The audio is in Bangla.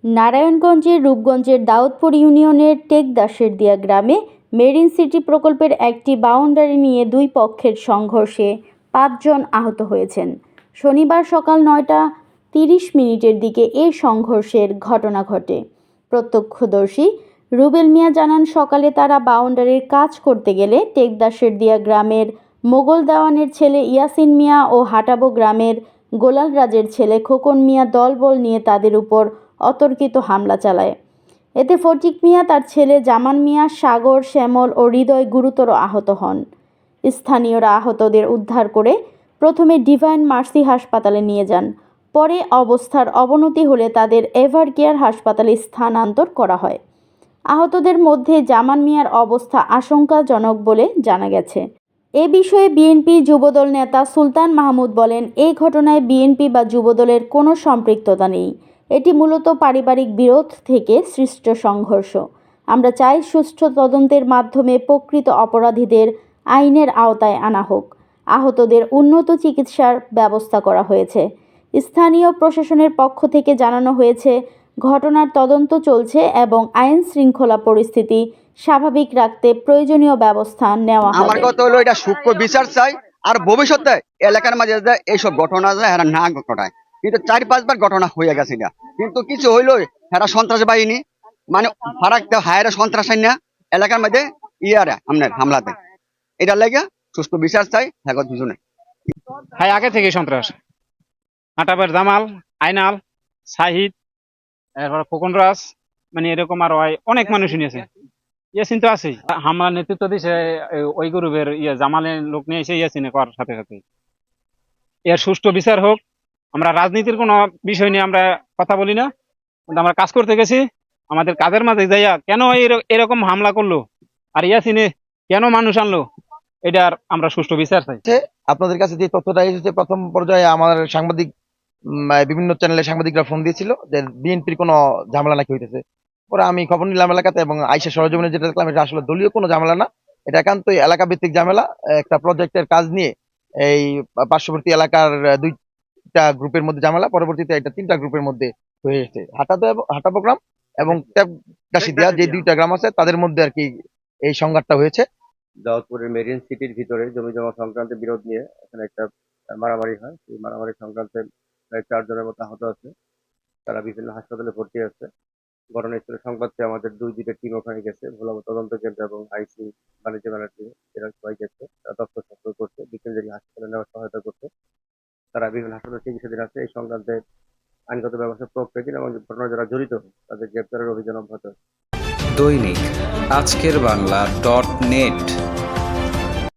নারায়ণগঞ্জের রূপগঞ্জের দাউদপুর ইউনিয়নের টেকদাসেরদিয়া গ্রামে মেরিন সিটি প্রকল্পের একটি বাউন্ডারি নিয়ে দুই পক্ষের সংঘর্ষে ৫ জন আহত হয়েছেন। শনিবার সকাল ৯টা ৩০ মিনিটের দিকে এ সংঘর্ষের ঘটনা ঘটে। প্রত্যক্ষদর্শী রুবেল মিয়া জানান, সকালে তারা বাউন্ডারির কাজ করতে গেলে টেকদাসেরদিয়া গ্রামের মোগল দেওয়ানের ছেলে ইয়াসিন মিয়া ও হাটাবো গ্রামের গোলাল রাজের ছেলে খোকন মিয়া দলবল নিয়ে তাদের উপর অতর্কিত হামলা চালায়। এতে ফটিক মিয়া, তার ছেলে জামান মিয়া, সাগর, শ্যামল ও হৃদয় গুরুতর আহত হন। স্থানীয়রা আহতদের উদ্ধার করে প্রথমে ডিভাইন মার্সি হাসপাতালে নিয়ে যান। পরে অবস্থার অবনতি হলে তাদের এভার কেয়ার হাসপাতালে স্থানান্তর করা হয়। আহতদের মধ্যে জামান মিয়ার অবস্থা আশঙ্কাজনক বলে জানা গেছে। এ বিষয়ে বিএনপি যুবদল নেতা সুলতান মাহমুদ বলেন, এই ঘটনায় বিএনপি বা যুবদলের কোনো সম্পৃক্ততা নেই। এটি মূলত পারিবারিক বিরোধ থেকে সৃষ্ট সংঘর্ষ। আমরা চাই সুষ্ঠু তদন্তের মাধ্যমে প্রকৃত অপরাধীদের আইনের আওতায় আনা হোক। আহতদের উন্নত চিকিৎসার ব্যবস্থা করা হয়েছে। স্থানীয় প্রশাসনের পক্ষ থেকে জানানো হয়েছে, ঘটনার তদন্ত চলছে এবং আইন শৃঙ্খলা পরিস্থিতি স্বাভাবিক রাখতে প্রয়োজনীয় ব্যবস্থা নেওয়া হবে। আমার কথা হলো, এটা সূক্ষ্ম বিচার চাই, আর ভবিষ্যতে এলাকার মাঝে এইসব ঘটনা যায় এরা না ঘটায়। কিন্তু ৪-৫ বার ঘটনা হয়ে গেছে না, কিন্তু কিছু হইলো এরা সন্ত্রাস বাহিনী, মানে ফারাক হায়রা সন্ত্রাস না এলাকার মধ্যে ইয়ারা আপনার হামলা দেয়। এটা লেগে সুষ্ঠু বিচার চাই। হ্যাঁ, দুজনে হ্যাঁ, আগে থেকে সন্ত্রাস। হাটাবের জামাল, আইনাল, সাহিদ, এরপর খোকন রাজ, মানে এরকম আরো অনেক মানুষ নিয়েছে। ইয়াসিন তো আছেই, হামলার নেতৃত্ব দিয়েছে ওই গ্রুপের জামালের লোক নিয়ে এসে ইয়াসিনে করার সাথে সাথে। এর সুষ্ঠু বিচার হোক। আমরা রাজনীতির কোনো বিষয় নিয়ে আমরা কথা বলি না, কিন্তু আমরা কাজ করতে গেছি। আমাদের কাজের মাঝে যাইয়া কেন এরকম হামলা করলো আর ইয়াসিনে কেন মানুষ আনলো, এটার আমরা সুষ্ঠু বিচার চাই। আপনাদের কাছে যে তথ্যটা এসেছে, প্রথম পর্যায়ে আমার সাংবাদিক বিভিন্ন চ্যানেলে সাংবাদিকরা ফোন দিয়েছিল যে বিএনপির কোনো ঝামেলা নাকি হইতেছে। পরে আমি খবর নিলাম এলাকাতে, এবং আইসা সরজমিনে যেটা দেখলাম, এটা আসলে দলীয় কোনো ঝামেলা না, এটা একান্তই এলাকা ভিত্তিক ঝামেলা। একটা প্রজেক্টের কাজ নিয়ে এই পার্শ্ববর্তী এলাকার দুইটা গ্রুপের মধ্যে ঝামেলা, পরবর্তীতে এটা 3টা গ্রুপের মধ্যে হয়ে এসেছে। হাটাবো গ্রাম এবং টেকদাসেরদিয়া যে 2টা গ্রাম আছে, তাদের মধ্যে আর কি এই সংঘাতটা হয়েছে। দাউদপুরের মেরিন সিটির ভিতরে জমি জমা সংক্রান্ত বিরোধ নিয়ে এখানে একটা মারামারি হয়। সেই মারামারি সংক্রান্তে প্রায় 4 জনের মতো আহত আছে। তারা বিভিন্ন হাসপাতালে ভর্তি আছে। ঘটনাস্থলে সংবাদ পেয়ে আমাদের দুইটা টিম ওখানে গেছে, ভোলা তদন্ত কেন্দ্র এবং আইসি বাণিজ্য ব্যানার্জি, এরা সবাই গেছে। তারা তথ্য সংগ্রহ করছে, বিকেন্দ্রী হাসপাতালে নেওয়ার সহায়তা করছে। তারা বিভিন্ন হাসপাতালে চিকিৎসাধীন আছে। এই সংক্রান্তে আইনগত ব্যবস্থা প্রক্রিয়াধীন এবং ঘটনা যারা জড়িত তাদের গ্রেপ্তারের অভিযান অব্যাহত আছে। দৈনিক আজকের বাংলা .net